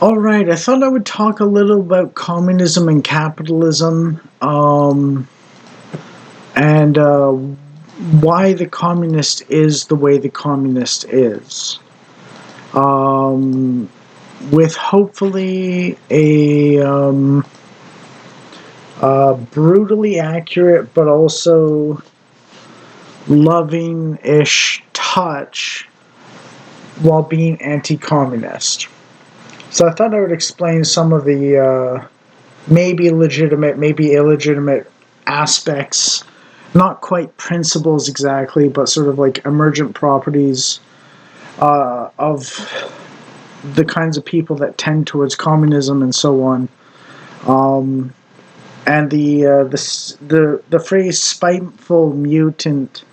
All right, I thought I would talk a little about communism and capitalism, and why the communist is the way the communist is. Um, with hopefully a brutally accurate but also loving-ish touch while being anti-communist. So I thought I would explain some of the maybe legitimate, maybe illegitimate aspects, not quite principles exactly, but sort of like emergent properties of the kinds of people that tend towards communism and so on. And the phrase "spiteful mutant"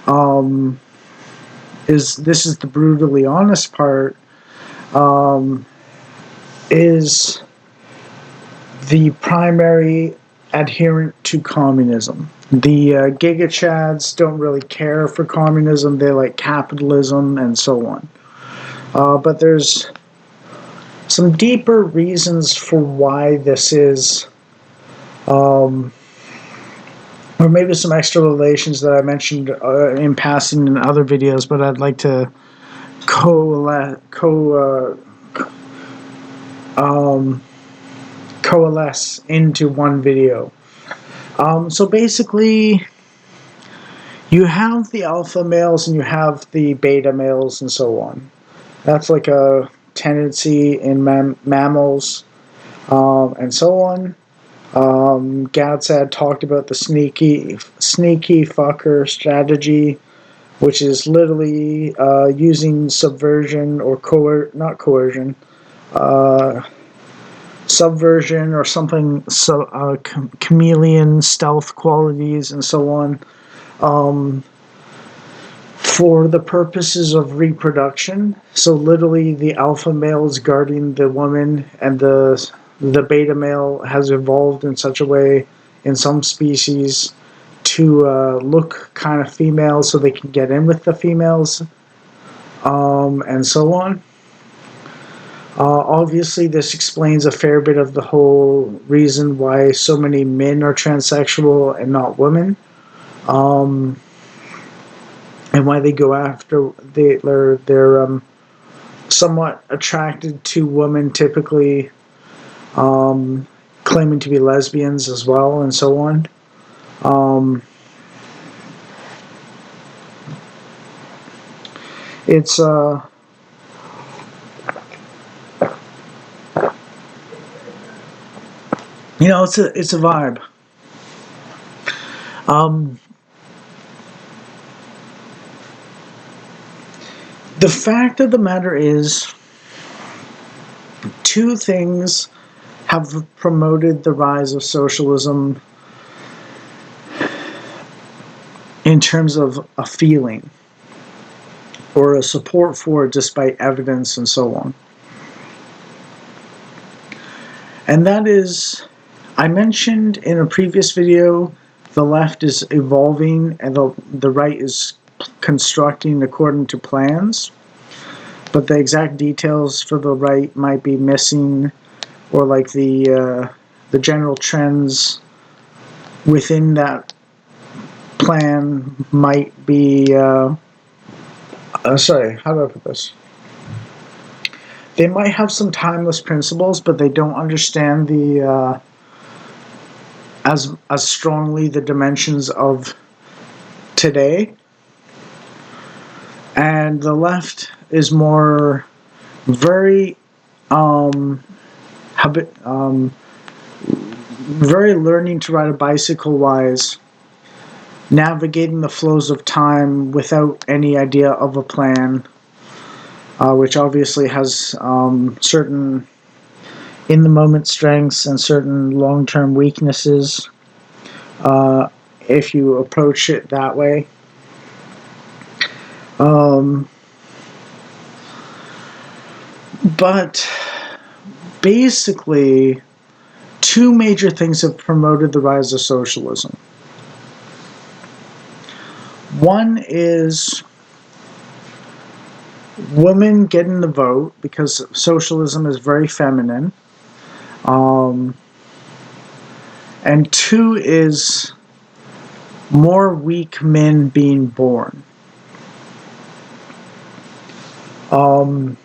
um, is this is the brutally honest part. Um, is the primary adherent to communism. The Giga Chads don't really care for communism, they like capitalism and so on. But there's some deeper reasons for why this is, or maybe some extra relations that I mentioned in passing in other videos, but I'd like to coalesce into one video. So basically, you have the alpha males and you have the beta males and so on. That's like a tendency in mammals and so on. Gadsad talked about the sneaky fucker strategy, which is literally using subversion or not coercion, subversion or something, chameleon stealth qualities and so on, for the purposes of reproduction. So literally the alpha male is guarding the woman, and the beta male has evolved in such a way in some species to look kind of female so they can get in with the females, and so on. Obviously, this explains a fair bit of the whole reason why so many men are transsexual and not women, and why they go after they're somewhat attracted to women, typically claiming to be lesbians as well, and so on. It's it's a vibe. The fact of the matter is, two things have promoted the rise of socialism in terms of a feeling or a support for it despite evidence and so on. And that is, I mentioned in a previous video, the left is evolving and the right is constructing according to plans, but the exact details for the right might be missing, or like the general trends within that plan might be sorry, how do I put this? They might have some timeless principles, but they don't understand the as strongly the dimensions of today. And the left is more very very learning to ride a bicycle wise, navigating the flows of time without any idea of a plan, which obviously has certain in the moment strengths and certain long term weaknesses if you approach it that way. But basically, two major things have promoted the rise of socialism. One is women getting the vote because socialism is very feminine. Um, and two is more weak men being born. Um,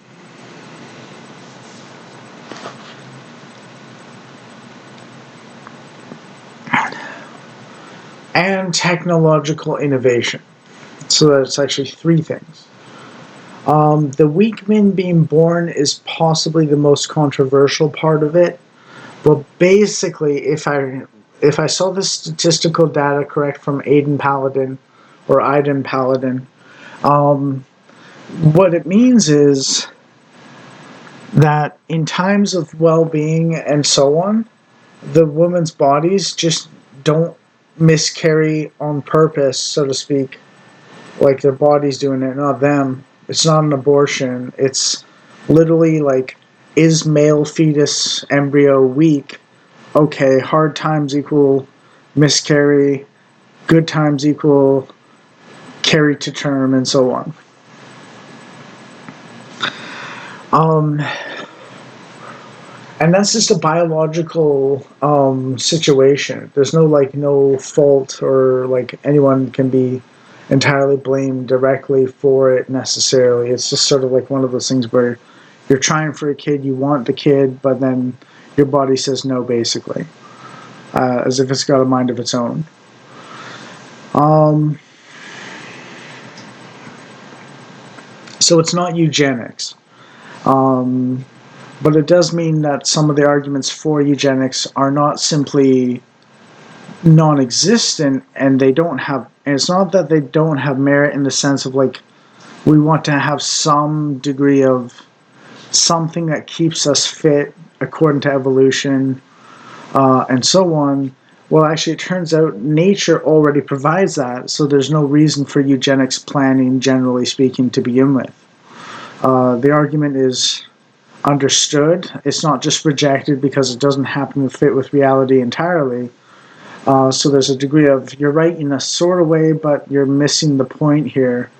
and technological innovation. So that's actually three things. The weak men being born is possibly the most controversial part of it. But basically, if I saw the statistical data correct from Aidan Paladin, um, what it means is that in times of well-being and so on, the women's bodies just don't miscarry on purpose, so to speak. Like their body's doing it, not them. It's not an abortion. It's literally like, is male fetus embryo weak? Okay, hard times equal miscarry, good times equal carry to term, and so on. Um, and that's just a biological situation. There's no fault or like anyone can be entirely blamed directly for it necessarily. It's just sort of like one of those things where you're trying for a kid, you want the kid, but then your body says no, basically, as if it's got a mind of its own. Um, so it's not eugenics. Um, but it does mean that some of the arguments for eugenics are not simply non-existent, and they don't have, and it's not that they don't have merit in the sense of like we want to have some degree of something that keeps us fit according to evolution, and so on. Well, actually, it turns out nature already provides that, so there's no reason for eugenics planning, generally speaking, to begin with. The argument is understood. It's not just rejected because it doesn't happen to fit with reality entirely. So there's a degree of you're right in a sort of way, but you're missing the point here.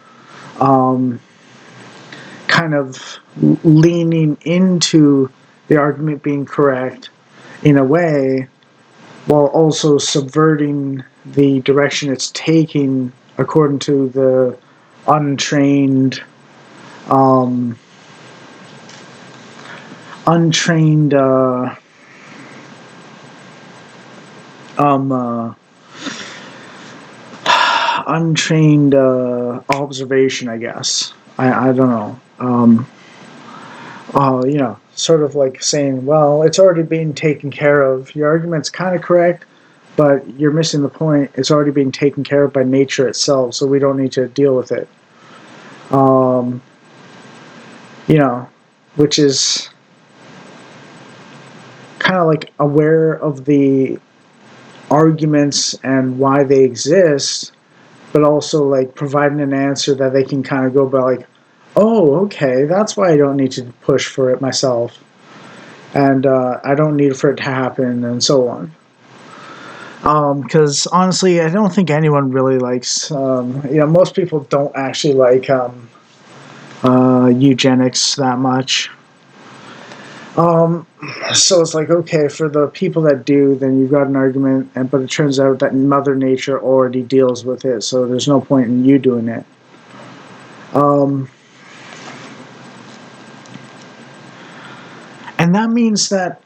Um, kind of leaning into the argument being correct in a way, while also subverting the direction it's taking according to the untrained, um, untrained. Um, uh, Untrained observation, I guess. I don't know. Sort of like saying, well, it's already being taken care of. Your argument's kind of correct, but you're missing the point. It's already being taken care of by nature itself, so we don't need to deal with it. Um, you know, which is kind of like aware of the arguments and why they exist, but also like providing an answer that they can kind of go by like, oh, okay, that's why I don't need to push for it myself, and I don't need for it to happen, and so on. Because honestly, I don't think anyone really likes. Most people don't actually like eugenics that much. Um, so it's like, okay, for the people that do, then you've got an argument, but it turns out that Mother Nature already deals with it, so there's no point in you doing it. Um, and that means that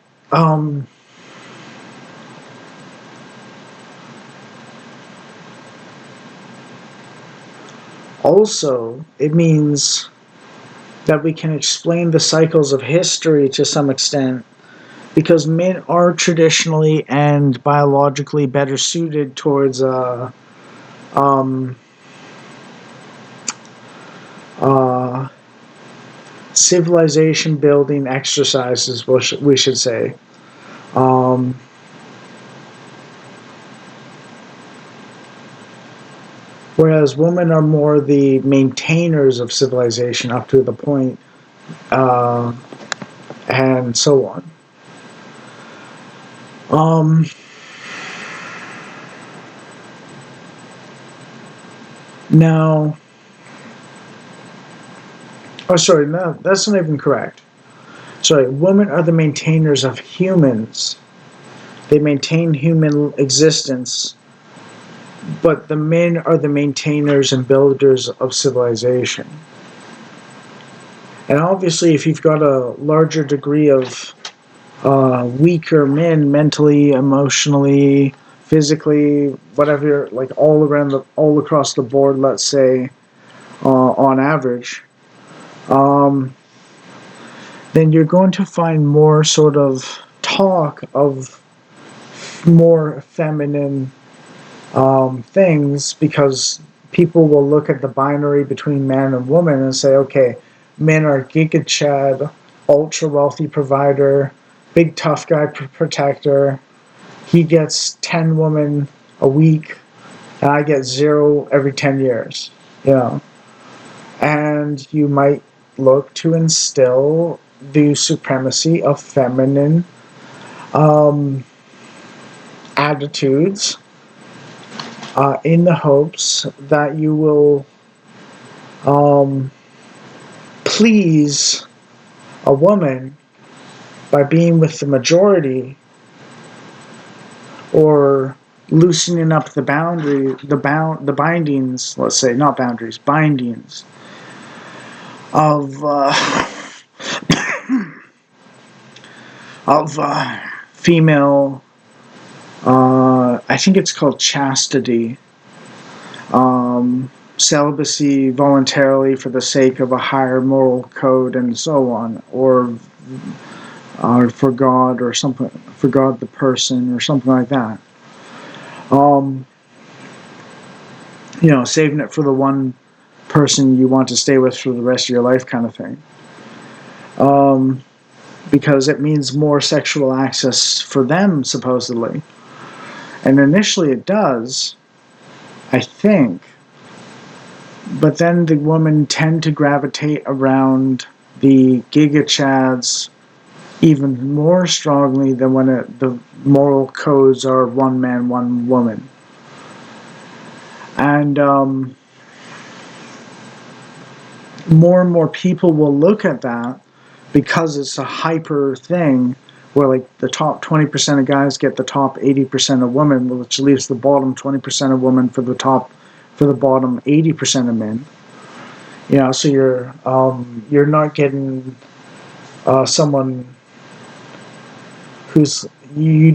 also it means that we can explain the cycles of history to some extent because men are traditionally and biologically better suited towards um, uh, civilization building exercises, we should say. Um, Whereas women are more the maintainers of civilization up to the point, uh, and so on. Um, Now, Oh, sorry, no, that's not even correct. Sorry, women are the maintainers of humans. They maintain human existence, but the men are the maintainers and builders of civilization. And obviously, if you've got a larger degree of weaker men, mentally, emotionally, physically, whatever, like all across the board, let's say, on average, um, then you're going to find more sort of talk of more feminine things because people will look at the binary between man and woman and say, okay, men are Giga Chad, ultra wealthy provider, big tough guy protector. He gets 10 women a week, and I get zero every 10 years, you know. And you might look to instill the supremacy of feminine um, attitudes in the hopes that you will um, please a woman by being with the majority or loosening up the bindings, let's say, not boundaries, bindings of of female. I think it's called chastity, celibacy voluntarily for the sake of a higher moral code, and so on, or for God or something, for God the person or something like that. Um, saving it for the one person you want to stay with for the rest of your life, kind of thing. Um, because it means more sexual access for them, supposedly. And initially it does, I think. But then the women tend to gravitate around the Giga Chads even more strongly than when the moral codes are one man, one woman. And more and more people will look at that because it's a hyper thing where like the top 20% of guys get the top 80% of women, which leaves the bottom 20% of women for the bottom 80% of men. So you're not getting someone who's you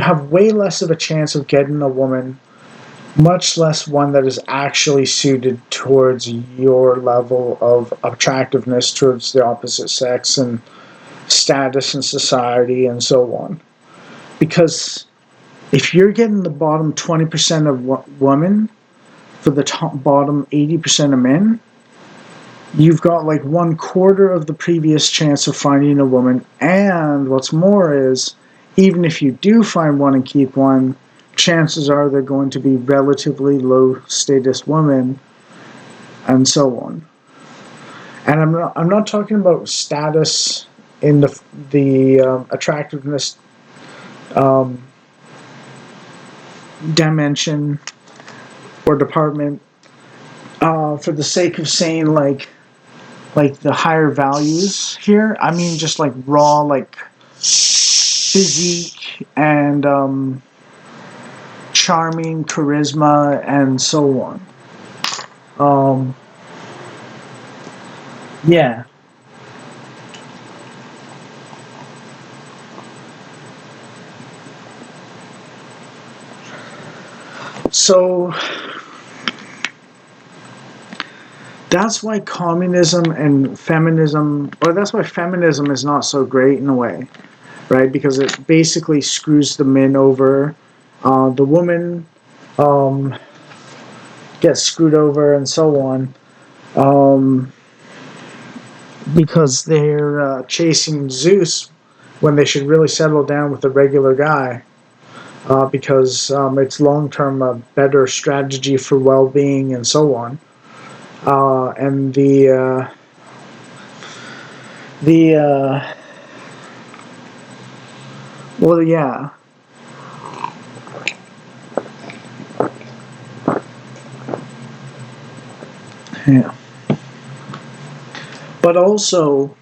have way less of a chance of getting a woman, much less one that is actually suited towards your level of attractiveness towards the opposite sex and status in society and so on. Because if you're getting the bottom 20% of women for the top bottom 80% of men, you've got like 1/4 of the previous chance of finding a woman. And what's more is, even if you do find one and keep one, chances are they're going to be relatively low status women, and so on. And I'm not talking about status in the attractiveness um, dimension or department for the sake of saying like the higher values here. I mean just like raw like physique and charming charisma and so on. Um, yeah. So that's why communism and feminism, or that's why feminism is not so great in a way, right? Because it basically screws the men over. The woman um, gets screwed over and so on. Um, because they're chasing Zeus when they should really settle down with a regular guy. Because it's long term a better strategy for well being and so on. And the well, yeah, yeah. But also,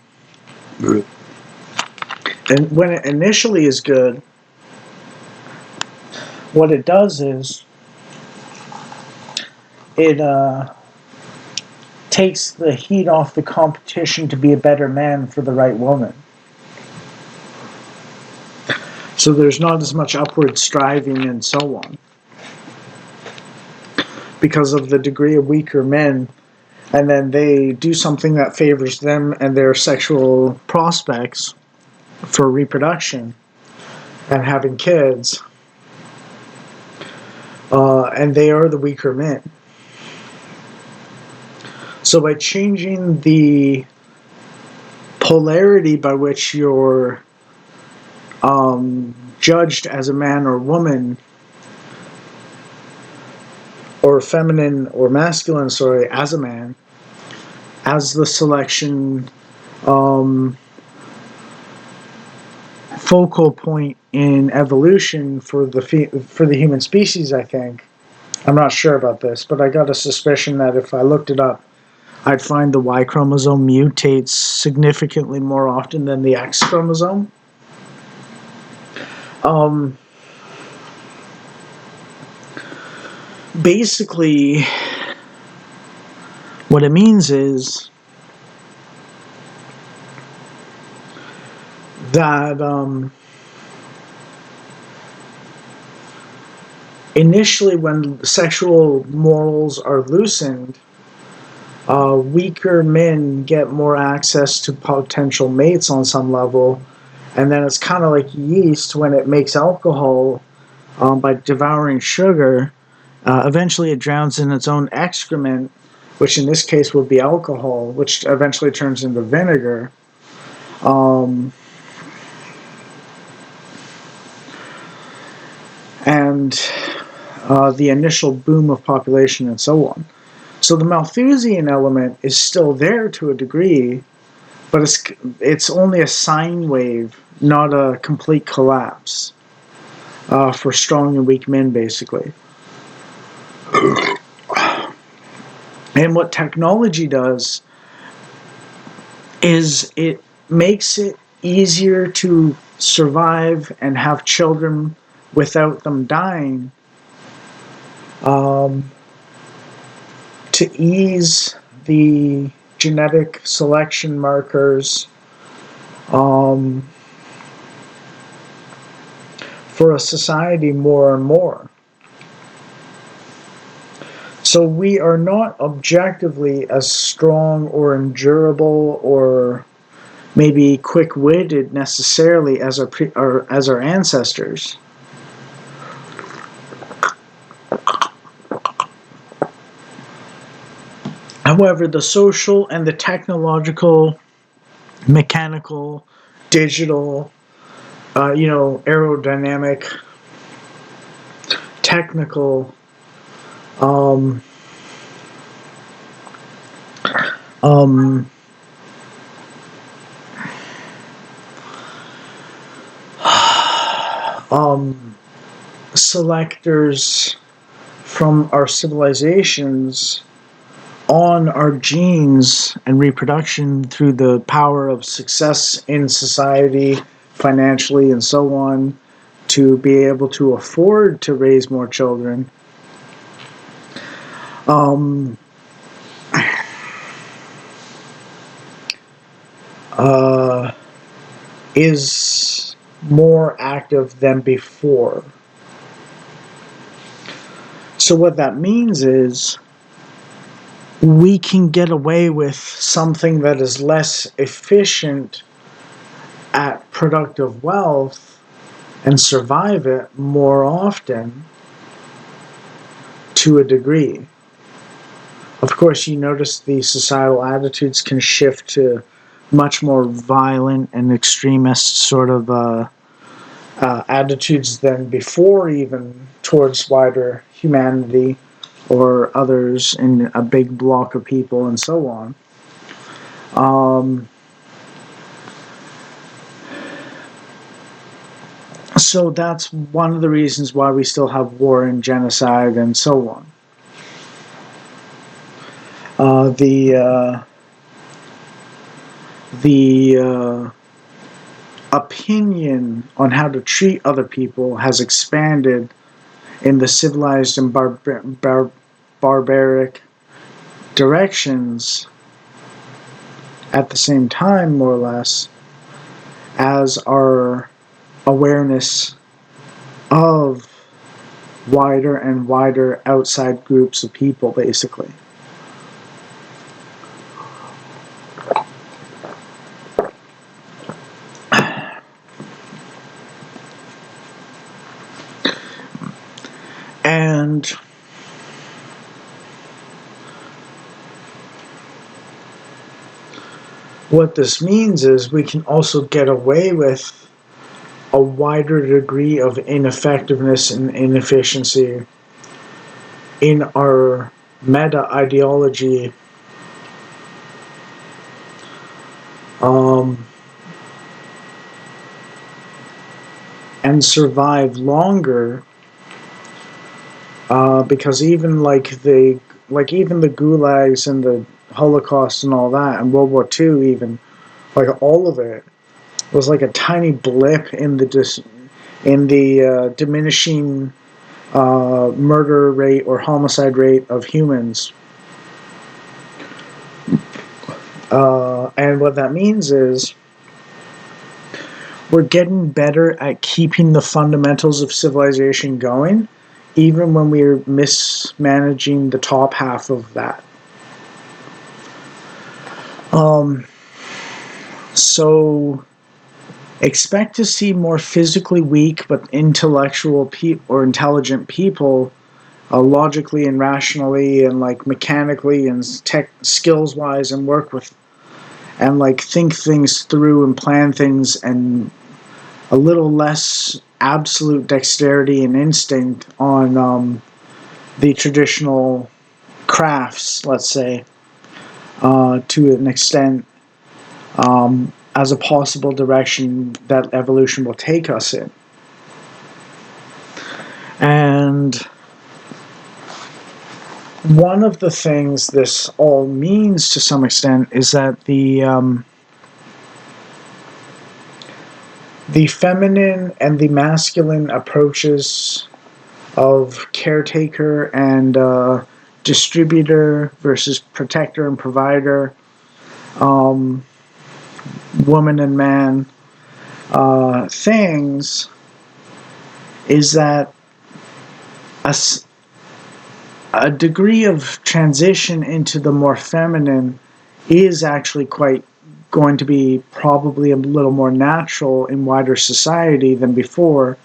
and when it initially is good, what it does is it takes the heat off the competition to be a better man for the right woman. So there's not as much upward striving and so on. Because of the degree of weaker men, and then they do something that favors them and their sexual prospects for reproduction and having kids, and they are the weaker men. So by changing the polarity by which you're judged as a man or woman, or feminine or masculine, sorry, as a man, as the selection focal point in evolution for the human species, I think. I'm not sure about this, but I got a suspicion that if I looked it up, I'd find the Y chromosome mutates significantly more often than the X chromosome. Basically, what it means is that initially, when sexual morals are loosened, weaker men get more access to potential mates on some level, and then it's kind of like yeast when it makes alcohol by devouring sugar. Eventually, it drowns in its own excrement, which in this case would be alcohol, which eventually turns into vinegar. And the initial boom of population and so on. So the Malthusian element is still there to a degree, but it's only a sine wave, not a complete collapse for strong and weak men, basically. And what technology does is it makes it easier to survive and have children without them dying, to ease the genetic selection markers for a society more and more. So we are not objectively as strong or endurable or maybe quick-witted necessarily as our ancestors. However, the social and the technological, mechanical, digital, aerodynamic, technical, selectors from our civilizations on our genes and reproduction through the power of success in society, financially, and so on, to be able to afford to raise more children. Is more active than before. So what that means is we can get away with something that is less efficient at productive wealth and survive it more often to a degree. Of course, you notice the societal attitudes can shift to much more violent and extremist sort of attitudes than before, even towards wider humanity or others in a big block of people and so on. So that's one of the reasons why we still have war and genocide and so on. the opinion on how to treat other people has expanded in the civilized and barbaric directions at the same time, more or less, as our awareness of wider and wider outside groups of people, basically. And what this means is we can also get away with a wider degree of ineffectiveness and inefficiency in our meta ideology, and survive longer, because even the gulags and the Holocaust and all that, and World War II, even, like, all of it was like a tiny blip in the diminishing murder rate or homicide rate of humans. And what that means is we're getting better at keeping the fundamentals of civilization going, even when we're mismanaging the top half of that. So expect to see more physically weak but intellectual or intelligent people, logically and rationally and like mechanically and skills wise, and work with and like think things through and plan things, and a little less absolute dexterity and instinct on the traditional crafts, let's say, to an extent, as a possible direction that evolution will take us in. And one of the things this all means to some extent is that the feminine and the masculine approaches of caretaker and distributor versus protector and provider, woman and man, things, is that a degree of transition into the more feminine is actually quite going to be probably a little more natural in wider society than before,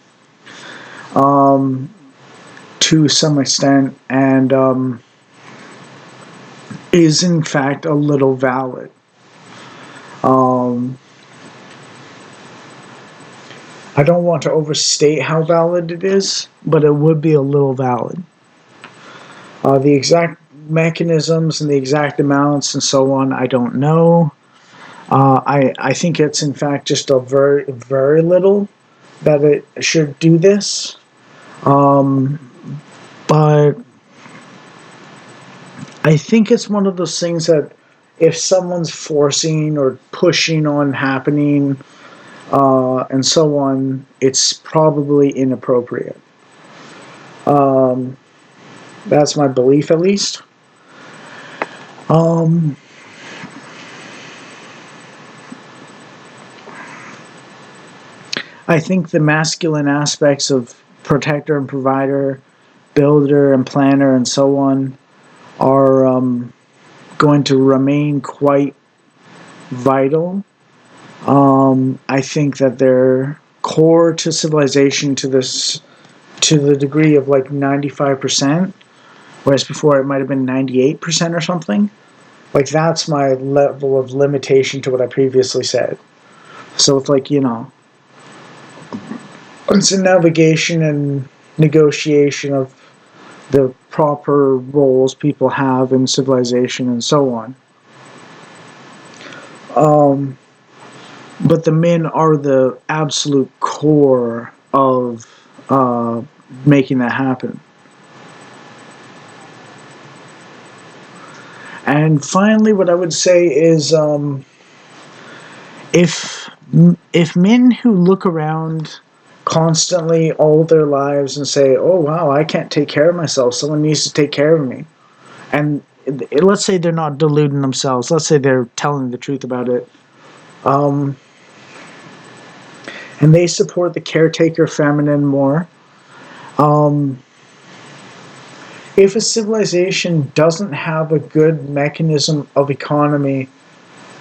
to some extent, and is in fact a little valid. I don't want to overstate how valid it is, but it would be a little valid. The exact mechanisms and the exact amounts and so on, I don't know. I think it's in fact just a very, very little that it should do this. But I think it's one of those things that if someone's forcing or pushing on happening, and so on, it's probably inappropriate. That's my belief, at least. I think the masculine aspects of protector and provider, builder and planner, and so on, are going to remain quite vital. I think that they're core to civilization to the degree of like 95%, whereas before it might have been 98% or something. Like, that's my level of limitation to what I previously said. So it's like, it's a navigation and negotiation of the proper roles people have in civilization and so on. But the men are the absolute core of making that happen. And finally, what I would say is if if men who look around constantly all their lives and say, "Oh wow, I can't take care of myself. Someone needs to take care of me," and let's say they're not deluding themselves. Let's say they're telling the truth about it. Um, and they support the caretaker feminine more. Um, if a civilization doesn't have a good mechanism of economy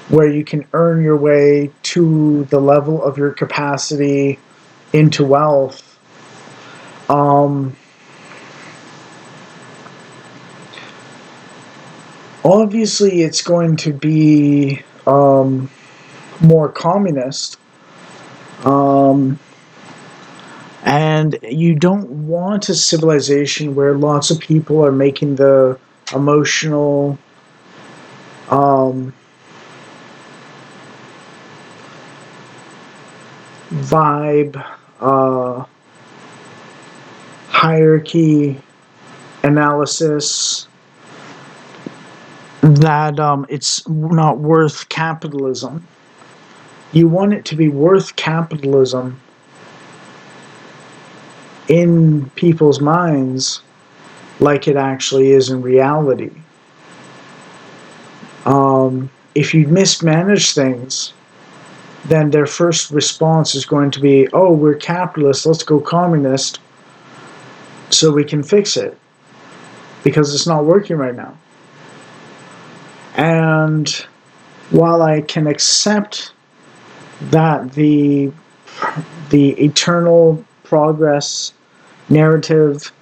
where you can earn your way to the level of your capacity into wealth, um, obviously it's going to be more communist. Um, and you don't want a civilization where lots of people are making the emotional um, vibe, hierarchy analysis that it's not worth capitalism. You want it to be worth capitalism in people's minds like it actually is in reality. If you mismanage things, then their first response is going to be, oh, we're capitalists, let's go communist so we can fix it because it's not working right now. And while I can accept that the eternal progress narrative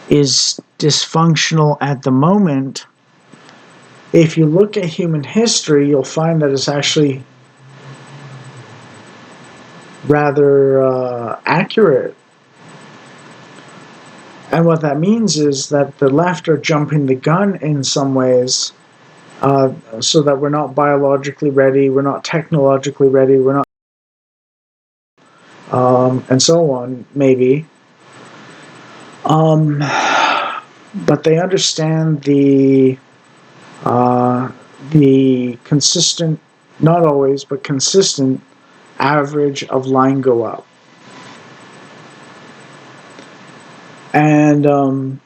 is dysfunctional at the moment, if you look at human history, you'll find that it's actually rather accurate. And what that means is that the left are jumping the gun in some ways, so that we're not biologically ready, we're not technologically ready, we're not, and so on, maybe. Um, but they understand the consistent, not always, but consistent average of line go up. And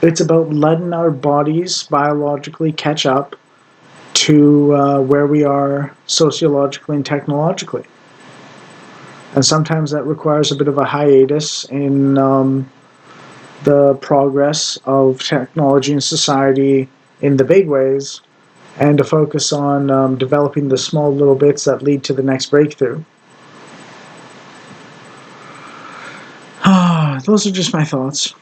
it's about letting our bodies biologically catch up to where we are sociologically and technologically. And sometimes that requires a bit of a hiatus in the progress of technology and society in the big ways, and to focus on developing the small little bits that lead to the next breakthrough. Those are just my thoughts.